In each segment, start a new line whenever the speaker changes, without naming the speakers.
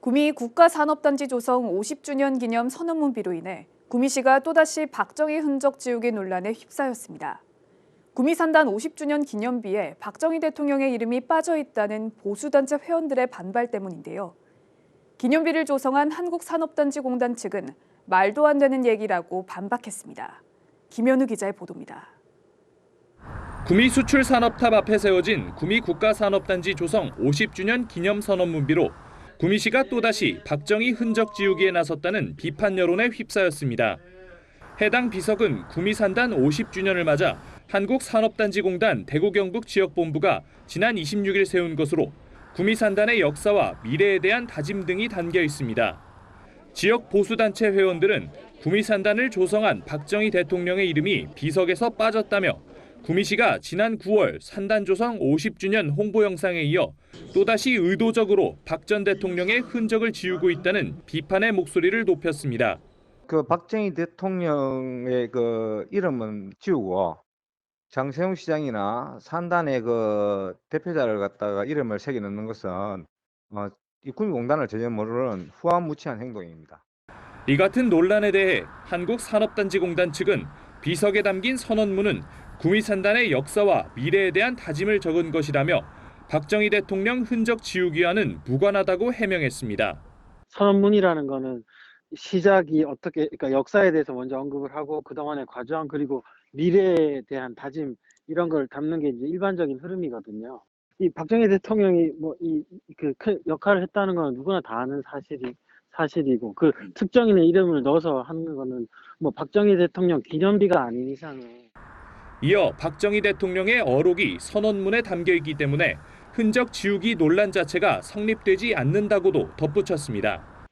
구미 국가산업단지 조성 50주년 기념 선언문비로 인해 구미시가 또다시 박정희 흔적 지우기 논란에 휩싸였습니다. 구미 산단 50주년 기념비에 박정희 대통령의 이름이 빠져 있다는 보수단체 회원들의 반발 때문인데요. 기념비를 조성한 한국산업단지공단 측은 말도 안 되는 얘기라고 반박했습니다. 김현우 기자의 보도입니다.
구미 수출산업탑 앞에 세워진 구미 국가산업단지 조성 50주년 기념 선언문비로 구미시가 또다시 박정희 흔적 지우기에 나섰다는 비판 여론에 휩싸였습니다. 해당 비석은 구미 산단 50주년을 맞아 한국산업단지공단 대구경북 지역본부가 지난 26일 세운 것으로 구미 산단의 역사와 미래에 대한 다짐 등이 담겨 있습니다. 지역 보수단체 회원들은 구미 산단을 조성한 박정희 대통령의 이름이 비석에서 빠졌다며 구미시가 지난 9월 산단 조성 50주년 홍보 영상에 이어 또다시 의도적으로 박 전 대통령의 흔적을 지우고 있다는 비판의 목소리를 높였습니다.
박정희 대통령의 이름은 지우고 장세웅 시장이나 산단의 대표자를 갖다가 이름을 새겨 넣는 것은 이 구미공단을 전혀 모르는 후한무치한 행동입니다.
이 같은 논란에 대해 한국산업단지공단 측은 비석에 담긴 선언문은 구미 산단의 역사와 미래에 대한 다짐을 적은 것이라며 박정희 대통령 흔적 지우기와는 무관하다고 해명했습니다.
선언문이라는 거는 시작이 그러니까 역사에 대해서 먼저 언급을 하고 그동안의 과정 그리고 미래에 대한 다짐 이런 걸 담는 게 이제 일반적인 흐름이거든요. 이 박정희 대통령이 큰 역할을 했다는 건 누구나 다 아는 사실이고 그 특정인의 이름을 넣어서 하는 거는 박정희 대통령 기념비가 아닌 이상은.
이어 박정희 대통령의 어록이 선언문에 담겨 있기 때문에 흔적 지우기 논란 자체가 성립되지 않는다고도 덧붙였습니다.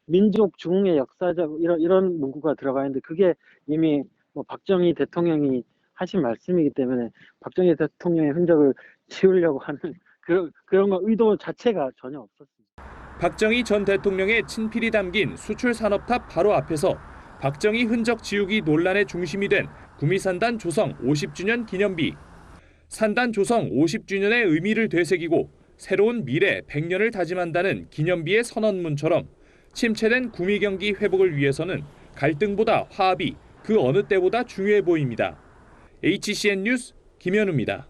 민족 중흥의 역사적 이런 문구가 들어가 있는데 그게 이미 박정희 대통령이 하신 말씀이기 때문에 박정희 대통령의 흔적을 지우려고 하는 그런 거 의도 자체가 전혀 없었습니다.
박정희 전 대통령의 친필이 담긴 수출산업탑 바로 앞에서 박정희 흔적 지우기 논란의 중심이 된 구미산단 조성 50주년 기념비. 산단 조성 50주년의 의미를 되새기고 새로운 미래 100년을 다짐한다는 기념비의 선언문처럼 침체된 구미 경기 회복을 위해서는 갈등보다 화합이 그 어느 때보다 중요해 보입니다. HCN 뉴스 김현우입니다.